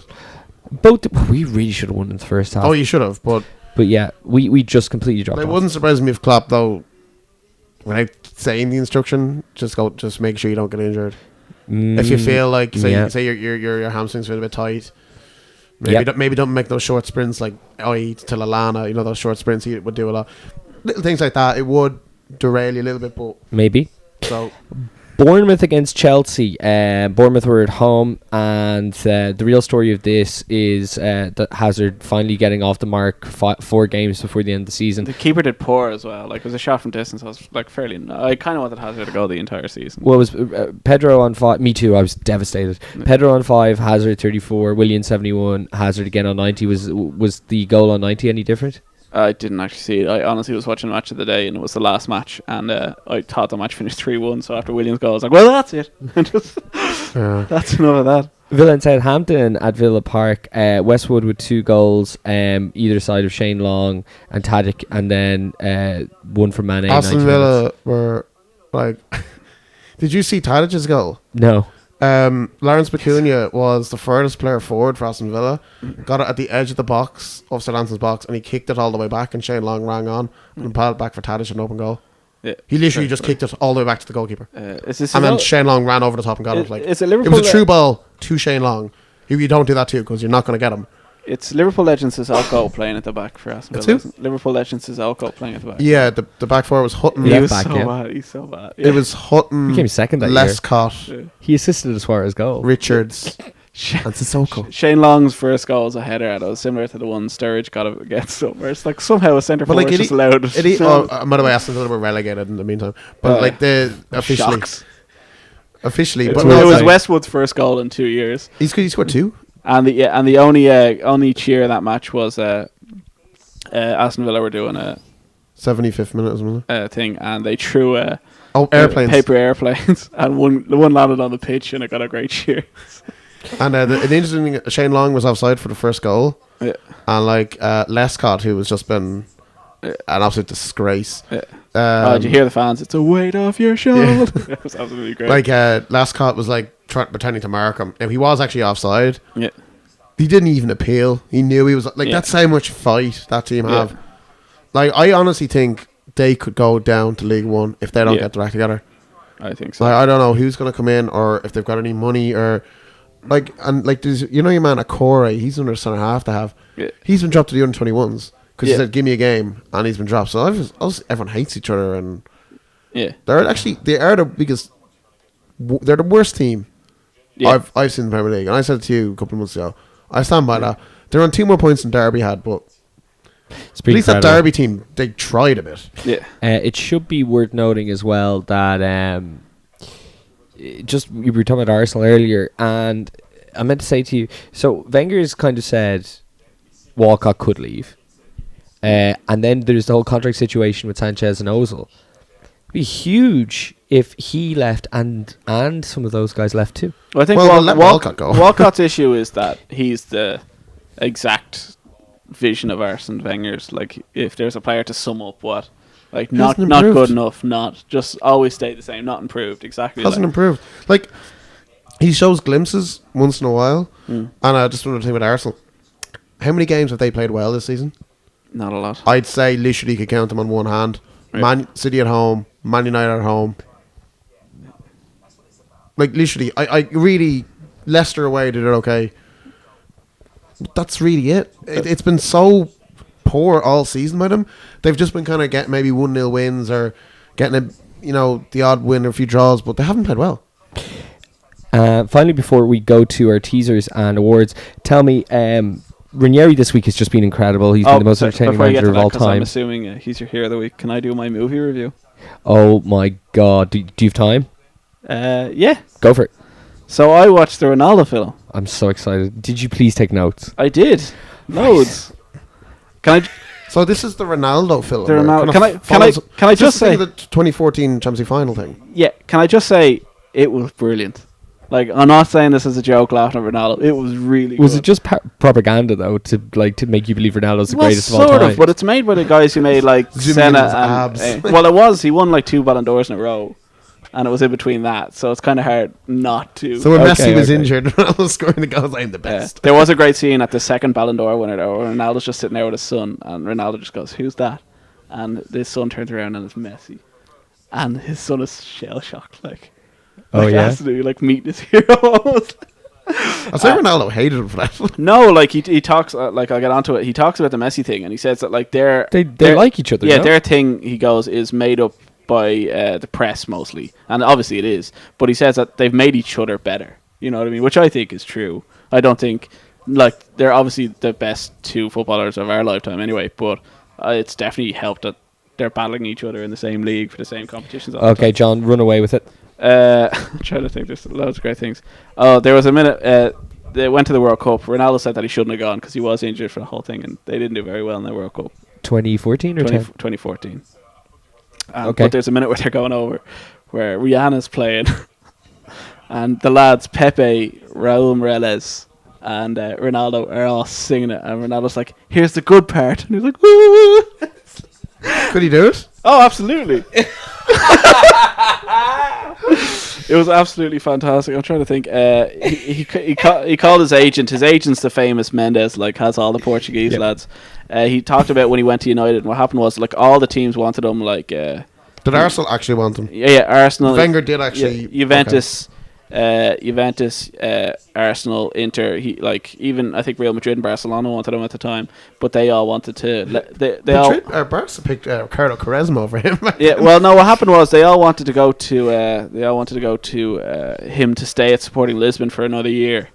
We really should have won in the first half. Oh, you should have, but yeah, we just completely dropped it off. wouldn't surprise me if Klopp, though, without saying the instruction, just make sure you don't get injured. If you feel like, say your hamstrings feel a bit tight, maybe don't make those short sprints like to Lallana. You know, those short sprints he would do a lot. Little things like that. It would derail you a little bit, but maybe. So Bournemouth against Chelsea. Bournemouth were at home, and the real story of this is that Hazard finally getting off the mark 4 games before the end of the season. The keeper did poor as well. Like, it was a shot from distance. I was like I kind of wanted Hazard to go the entire season. Well, it was Pedro on 5. Me too. I was devastated. Pedro on 5, Hazard 34, Willian 71, Hazard again on 90. Was the goal on 90 any different? I didn't actually see it. I honestly was watching the match of the day, and it was the last match, and I thought the match finished 3-1. So after Williams' goal, I was like, "Well, that's it. That's enough of that." Villa and Southampton at Villa Park. Westwood with 2 goals, either side of Shane Long and Tadic, and then one from Mane. Aston Villa were like, did you see Tadic's goal? No. Lawrence Pecunia was the furthest player forward for Aston Villa. Got it at the edge of the box, of Southampton's box, and he kicked it all the way back, and Shane Long rang on and paddled back for Tadic an open goal. Yeah, he literally just kicked it all the way back to the goalkeeper. And then Shane Long ran over the top and got it. Like, is it it Liverpool? was a true ball to Shane Long. You don't do that too, because you're not going to get him. It's Liverpool legend Sissoko playing at the back for Aston Villa. Liverpool legend Sissoko playing at the back. Yeah, the back four was Hutton. He was so bad. He's so bad. Yeah. It was Hutton. He came second that Lescott. year. He assisted as far as goal. Richards. And Sissoko. Shane Long's first goal was a header. That was similar to the one Sturridge got against them. Where it's like somehow a centre forward just allowed it. By the way, Aston Villa were relegated in the meantime. But like the officially. Officially, but it was Westwood's first goal in 2 years. He scored 2. And the only cheer in that match was Aston Villa were doing a 75th minute or something thing, and they threw airplanes, paper airplanes, and one landed on the pitch, and it got a great cheer. And the interesting thing, Shane Long was offside for the first goal, and like Lescott, who was just been an absolute disgrace. Did you hear the fans? It's a weight off your shoulder. It was absolutely great. Like Lescott was like pretending to mark him. Now he was actually offside. Yeah, he didn't even appeal. He knew he was like. That's how much fight that team have. Like I honestly think they could go down to League One if they don't get their act together. I think so. Like, I don't know who's going to come in or if they've got any money or like there's your man Akore. He's under centre half to have. Yeah. He's been dropped to the under 21s. Because he said, "Give me a game," and he's been dropped. So everyone hates each other, and they are the biggest. They're the worst team I've seen in the Premier League, and I said it to you a couple of months ago. I stand by that. They're on 2 more points than Derby had, but at least that Derby team they tried a bit. Yeah, it should be worth noting as well that just we were talking about Arsenal earlier, and I meant to say to you. So Wenger's kind of said Walcott could leave. And then there's the whole contract situation with Sanchez and Ozil. It'd be huge if he left and some of those guys left too. Well, I think Walcott go. Walcott's issue is that he's the exact vision of Arsene Wenger's. Like, if there's a player to sum up what, like, not good enough, not just always stay the same, not improved. Exactly. Hasn't improved. Like, he shows glimpses once in a while. And I just want to think about Arsenal. How many games have they played well this season? Not a lot. I'd say literally you could count them on one hand. Right. Man City at home, Man United at home. Like literally, I really Leicester away did it okay. But that's really it. It's been so poor all season by them. They've just been kind of getting maybe 1-0 wins or getting the odd win or a few draws, but they haven't played well. Finally, before we go to our teasers and awards, tell me. Ranieri this week has just been incredible. He's been the most entertaining manager of all time. I'm assuming he's your hero of the week. Can I do my movie review? Oh my god. Do you have time? Yeah. Go for it. So I watched the Ronaldo film. I'm so excited. Did you please take notes? I did. Loads. Can I... So this is the Ronaldo film. Can I just say the 2014 Champions League final thing? Yeah. Can I just say it was brilliant. Like, I'm not saying this as a joke laughing at Ronaldo. It was really good. Was it just propaganda, though, to make you believe Ronaldo's the greatest of all time? Sort of, but it's made by the guys who made, like, Senna and... well, it was. He won, like, 2 Ballon d'Ors in a row. And it was in between that. So it's kind of hard not to... So when Messi was injured, Ronaldo was scoring the goals, I'm the best. There was a great scene at the second Ballon d'Or winner, though, where Ronaldo's just sitting there with his son. And Ronaldo just goes, "Who's that?" And his son turns around and it's Messi. And his son is shell-shocked, like... Oh, yeah? Has to do, like, meet his heroes. I say Ronaldo hated him for that. No, like, he talks, like, I'll get onto it. He talks about the Messi thing, and he says that, like, they like each other, yeah, their thing, he goes, is made up by the press, mostly. And obviously it is. But he says that they've made each other better. You know what I mean? Which I think is true. I don't think, like, they're obviously the best 2 footballers of our lifetime anyway, but it's definitely helped that they're battling each other in the same league for the same competitions. Okay, John, run away with it. I'm trying to think. There's loads of great things. Oh, there was a minute. They went to the World Cup. Ronaldo said that he shouldn't have gone because he was injured for the whole thing, and they didn't do very well in the World Cup. 2014 or 2014. Okay. But there's a minute where they're going over, where Rihanna's playing, and the lads Pepe, Raul Morales, and Ronaldo are all singing it, and Ronaldo's like, "Here's the good part," and he's like, "Woo!" Could he do it? Oh, absolutely. It was absolutely fantastic. I'm trying to think. He called his agent. His agent's the famous Mendes, like, has all the Portuguese lads. He talked about when he went to United, and what happened was, like, all the teams wanted him. Like, did Arsenal actually want him? Yeah, Arsenal. Wenger did actually. Juventus. Juventus, Arsenal, Inter. Even I think Real Madrid and Barcelona wanted him at the time, but they all wanted to. Barca picked Ricardo Quaresma over him. Yeah, well, no. What happened was they all wanted to go to. Him to stay at Sporting Lisbon for another year,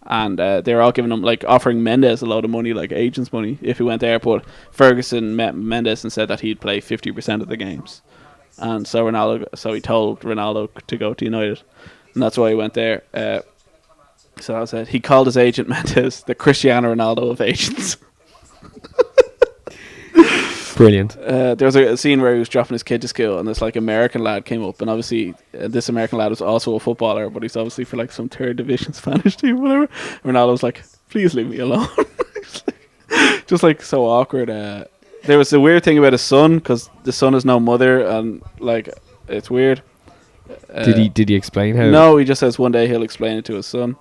and they were all giving him offering Mendes a load of money, like agents' money, if he went there. But Ferguson met Mendes and said that he'd play 50% of the games, and so he told Ronaldo to go to United. And that's why he went there. So I said he called his agent Mendes the Cristiano Ronaldo of agents. Brilliant. There was a scene where he was dropping his kid to school, and this American lad came up, and obviously this American lad was also a footballer, but he's obviously for some third division Spanish team, whatever. Ronaldo was like, "Please leave me alone." Just so awkward. There was a weird thing about his son, because the son has no mother, and it's weird. Did he explain how? No, he just says one day he'll explain it to his son.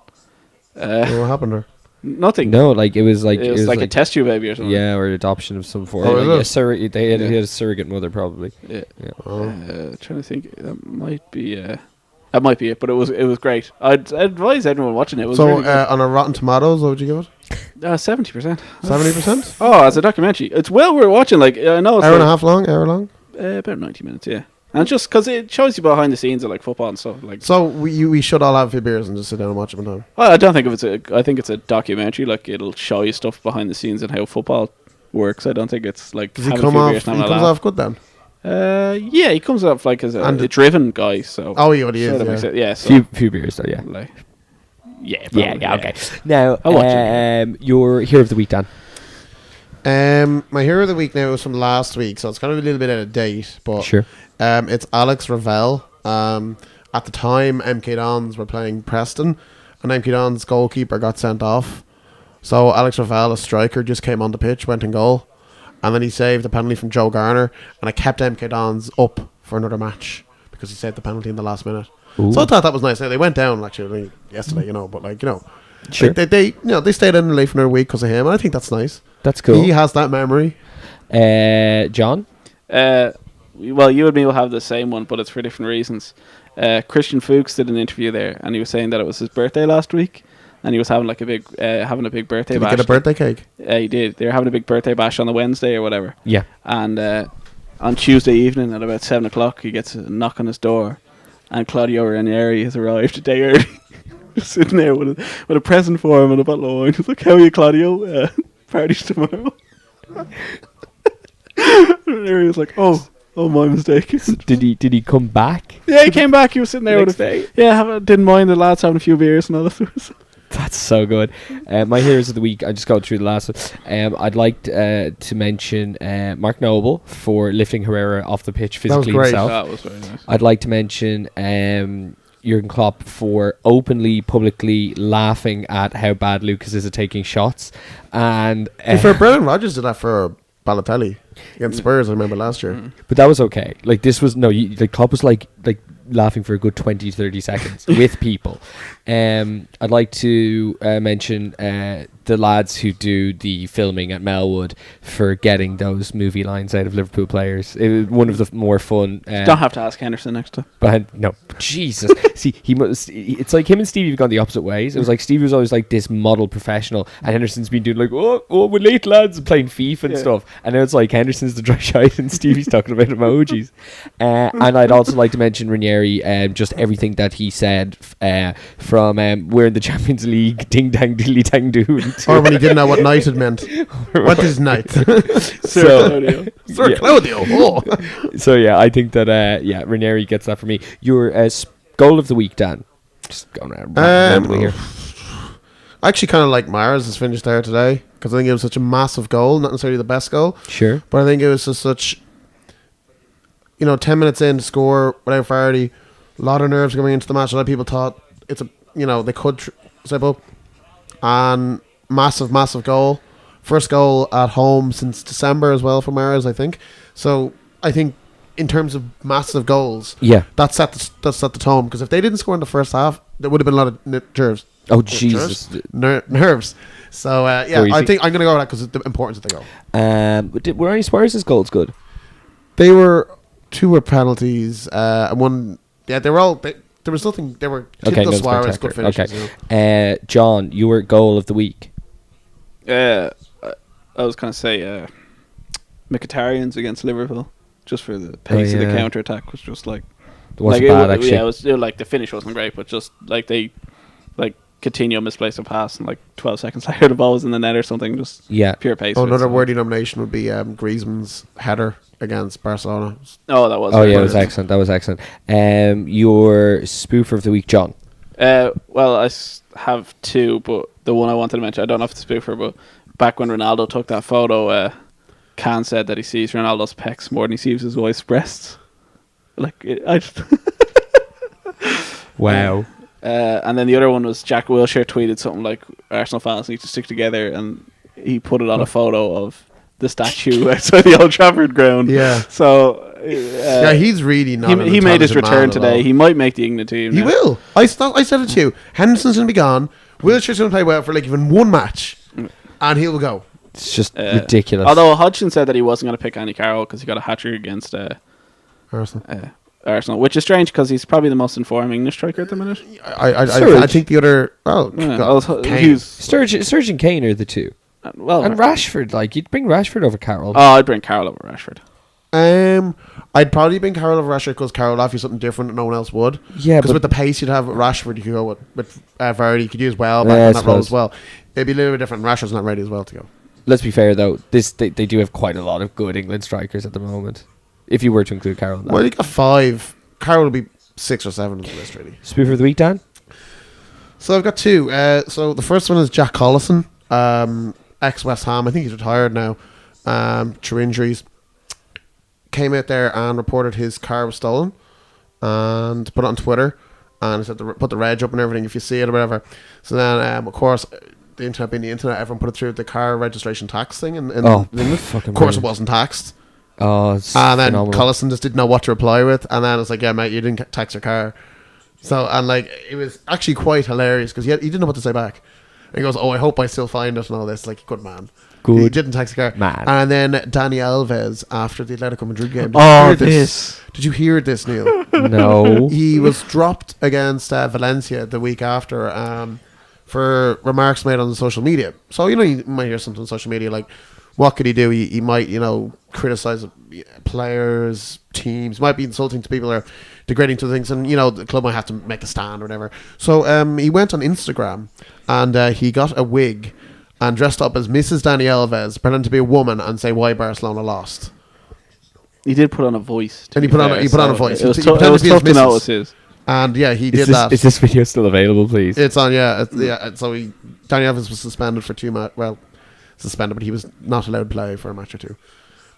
What happened there? Nothing. No, it was like a test tube baby or something. Yeah, or adoption of some form. Oh, They had a surrogate mother probably. Yeah. Oh. Trying to think, that might be it, but it was great. I'd advise everyone watching it. It was so really good. on a Rotten Tomatoes, what would you give it? 70%. 70%? Oh, as a documentary, it's well worth watching. I know it's hour and a half long. Hour long. About 90 minutes. Yeah. And just because it shows you behind the scenes of football and stuff. So we should all have a few beers and just sit down and watch them now. Well, I don't think I think it's a documentary. It'll show you stuff behind the scenes and how football works. I don't think it's Does he come off? He comes off good then. Yeah, he comes off as a driven guy. So he is. Yeah, so few beers though. Yeah. Yeah. Okay. Now, your hero of the week, Dan. My hero of the week now is from last week, so it's kind of a little bit out of date, but sure. It's Alex Ravel. At the time, MK Dons were playing Preston, and MK Dons goalkeeper got sent off. So Alex Ravel, a striker, just came on the pitch, went in goal, and then he saved a penalty from Joe Garner, and it kept MK Dons up for another match because he saved the penalty in the last minute. Ooh. So I thought that was nice. Now, they went down actually yesterday, but sure. they stayed in late for another week because of him, and I think that's nice. That's cool. He has that memory. John. Well, you and me will have the same one, but it's for different reasons. Christian Fuchs did an interview there, and he was saying that it was his birthday last week, and he was having a big birthday bash. Did he get a birthday cake? He did. They were having a big birthday bash on the Wednesday or whatever. Yeah. And on Tuesday evening at about 7 o'clock, he gets a knock on his door, and Claudio Ranieri has arrived a day early, just sitting there with a present for him and a bottle of wine. He's like, "How are you, Claudio? Party's tomorrow." Ranieri was like, "Oh, my mistake." Did he come back? Yeah, he came back. He was sitting there with a didn't mind the lads having a few beers and all that. That's so good. My heroes of the week, I just go through the last one. I'd like to mention Mark Noble for lifting Herrera off the pitch physically himself. That was very nice. I'd like to mention Jurgen Klopp for openly, publicly laughing at how bad Lucas is at taking shots. And for Brendan Rodgers did that for Balotelli against Spurs, I remember last year. But that was okay. This was Klopp was like laughing for a good 20-30 seconds with people. I'd like to mention the lads who do the filming at Melwood for getting those movie lines out of Liverpool players. It was one of the more fun. Don't have to ask Henderson next time. But no, Jesus. See, it's like him and Stevie have gone the opposite ways. It was like Stevie was always like this model professional, and Henderson's been doing we're late lads, and playing FIFA and stuff. And now it's like Henderson's the dry shite and Stevie's talking about emojis. And I'd also like to mention Ranieri, just everything that he said from we're in the Champions League, ding dang dilly dang doo. Or when he didn't know what night it meant. What is night? Sir Claudio. Oh. So yeah, I think that Ranieri gets that for me. Your goal of the week, Dan. Just going randomly here. I actually kind of like Mars has finished there today because I think it was such a massive goal, not necessarily the best goal. Sure. But I think it was just such, 10 minutes in to score without Vardy, a lot of nerves going into the match. A lot of people thought it's they could step up, and massive goal. First goal at home since December as well for Mars, I think. So I think in terms of massive goals, that set the tone, because if they didn't score in the first half, there would have been a lot of nerves. Oh Jesus, nerves. So I think I'm going to go with that because of the importance of the goal. Were any Spurs' goals good? They were 2 were penalties. And one, they were all. there was nothing. There were Okay, Tito no Suarez good spectacular. finishes. Okay. John, your goal of the week. I was going to say Mkhitaryan's against Liverpool, just for the pace of the counter attack was just like. It wasn't bad, actually. Yeah, it was like the finish wasn't great, but just like they Coutinho misplaced a pass and like 12 seconds later the ball was in the net or something. Just pure pace. Another worthy nomination would be Griezmann's header against Barcelona. Oh, that was. Oh yeah, it was excellent. That was excellent. Your spoofer of the week, John. Well, I have two, but the one I wanted to mention, I don't know if it's a spoofer, but back when Ronaldo took that photo, Khan said that he sees Ronaldo's pecs more than he sees his wife's breasts. I just Wow. And then the other one was Jack Wilshere tweeted something like Arsenal fans need to stick together, and he put it on a photo of the statue outside the Old Trafford ground. Yeah. So he's really not. He made his return today. He might make the England team. He now. will. I said it to you. Henderson's going to be gone. Wilshere's going to play well for like even one match, and he will go. It's just ridiculous. Although Hodgson said that he wasn't going to pick Andy Carroll because he got a hat-trick against Arsenal, which is strange because he's probably the most informed English striker at the minute. I think the other. Sturgeon Kane are the two. And Rashford, like you'd bring Rashford over Carroll. Oh, I'd bring Carroll over Rashford. I'd probably bring Carroll over Rashford because Carroll offers something different that no one else would. Yeah, because with the pace you'd have with Rashford, you could go with Vardy. You could use well back in that role as well. It'd be a little bit different. Rashford's not ready as well to go. Let's be fair though. They do have quite a lot of good England strikers at the moment. If you were to include Carroll, well, you got 5. Carroll will be 6 or 7 on the list, really. Spoofer of the week, Dan. So I've got 2. So the first one is Jack Collison, ex West Ham. I think he's retired now. Through injuries, came out there and reported his car was stolen, and put it on Twitter, and said to put the reg up and everything if you see it or whatever. So then, of course, the internet being the internet, everyone put it through the car registration tax thing, and of course it wasn't taxed. Oh, and then phenomenal. Collison just didn't know what to reply with, and then it's like, yeah, mate, you didn't tax your car. So, and like, it was actually quite hilarious because he didn't know what to say back. And he goes, "Oh, I hope I still find it," and all this. Like, good man. Good. He didn't tax the car. Man. And then Dani Alves after the Atletico Madrid game. Did you hear this, Neil? No. He was dropped against Valencia the week after for remarks made on the social media. So, you might hear something on social media like, what could he do? He might, criticize players, teams. Might be insulting to people or degrading to things. And, the club might have to make a stand or whatever. So he went on Instagram and he got a wig and dressed up as Mrs. Dani Alves, pretending to be a woman and say why Barcelona lost. He did put on a voice. And he put on a voice. It was tough to know it was his. And yeah, he did that. Is this video still available, please? It's on, yeah. So Dani Alves was suspended for 2 matches. Well, suspended, but he was not allowed to play for a match or 2.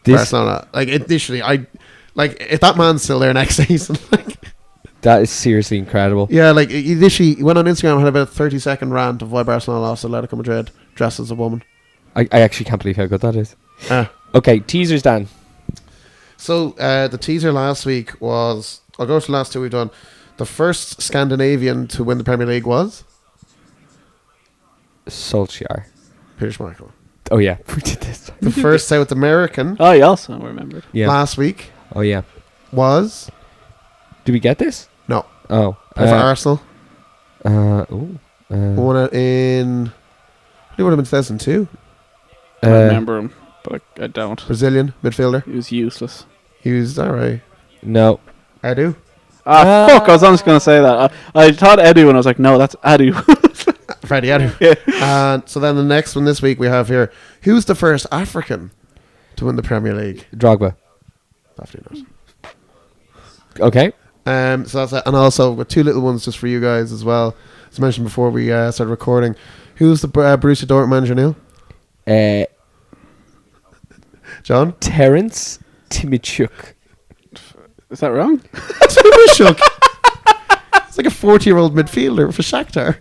Barcelona, initially, if that man's still there next season, that is seriously incredible. Yeah, he literally went on Instagram and had about a 30-second rant of why Barcelona lost to Atletico Madrid, dressed as a woman. I actually can't believe how good that is. Okay, teasers, Dan. So the teaser last week was, I'll go to the last 2 we've done. The first Scandinavian to win the Premier League was Solskjaer. Peter Schmeichel. Oh yeah, we did this. The first South American. Oh, you also remembered. Yeah. Last week. Oh yeah. Was. Did we get this? No. Oh. For Arsenal. Won it in. It would have been 2002. I remember him, but I don't. Brazilian midfielder. He was useless. He was alright. No. Edu. Fuck! I was honestly going to say that. I thought Edu, and I was like, no, that's Edu. Freddie Edu. Yeah. And so then the next one this week we have here. Who's the first African to win the Premier League? Drogba. Definitely not. Okay. So that's it. And also with 2 little ones just for you guys as well. As mentioned before we started recording. Who's the Borussia Dortmund manager, Neil? John? Terence Timichuk. Is that wrong? Timichuk. It's like a 40-year-old midfielder for Shakhtar.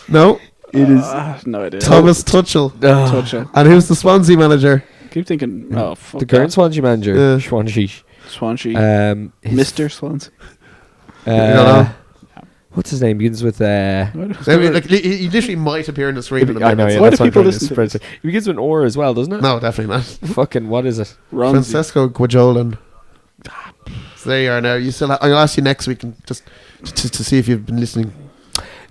No. It is no idea. Thomas Tuchel. Tuchel. And who's the Swansea manager? Keep thinking. Oh, fuck the current Swansea manager. Swansea. Mr. Swansea. You don't know? What's his name? Begins with. He literally might appear in the screen in a minute. I know. Yeah, why that's do people listen to it? He begins with an or as well, doesn't it? No, definitely not. Fucking what is it? Francesco Guajolan. So there you are now. You still. I'll ask you next week and just to see if you've been listening.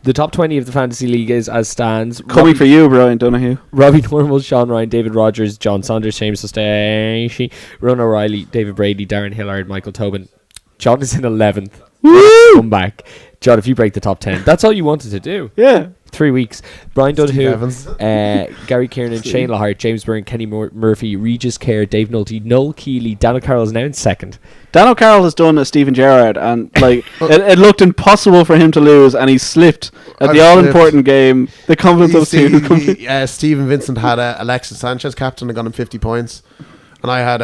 The top 20 of the Fantasy League is as stands. Coming for you, Brian Donahue. Robbie Normal, Sean Ryan, David Rogers, John Saunders, James Stacey, Ron O'Reilly, David Brady, Darren Hillard, Michael Tobin. John is in 11th. Woo! Come back. John, if you break the top 10, that's all you wanted to do. Yeah. 3 weeks. Brian Donahue, Evans. Gary Kiernan, Shane Lahart, James Byrne, Kenny Murphy, Regis Kerr, Dave Nolte, Noel Keeley, Dan O'Carroll is now in second. Dan O'Carroll has done a Stephen Gerrard, and like it looked impossible for him to lose, and he slipped at the all-important game. The confidence of Stephen Vincent had Alexis Sanchez captain and got him 50 points, and I had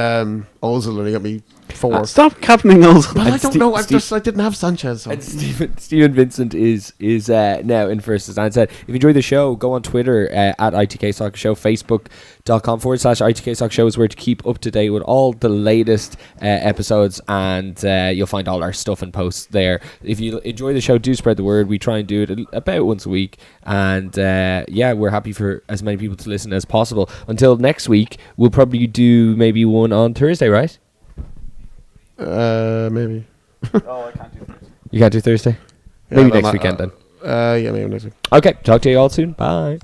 Ozil and he got me 4. Stop captaining Ozil. But I don't know. I didn't have Sanchez. So. And Stephen Vincent is now in first, as Dan said. If you enjoy the show, go on Twitter at ITK Soccer Show, Facebook.com/ITK Soccer Show is where to keep up to date with all the latest episodes, and you'll find all our stuff and posts there. If you enjoy the show, do spread the word. We try and do it about once a week, and we're happy for as many people to listen as possible. Until next week, we'll probably do maybe one on Thursday, right? Maybe. Oh, I can't do Thursday. You can't do Thursday? Yeah, Maybe next weekend then. Yeah, maybe next week. Okay, talk to you all soon. Bye.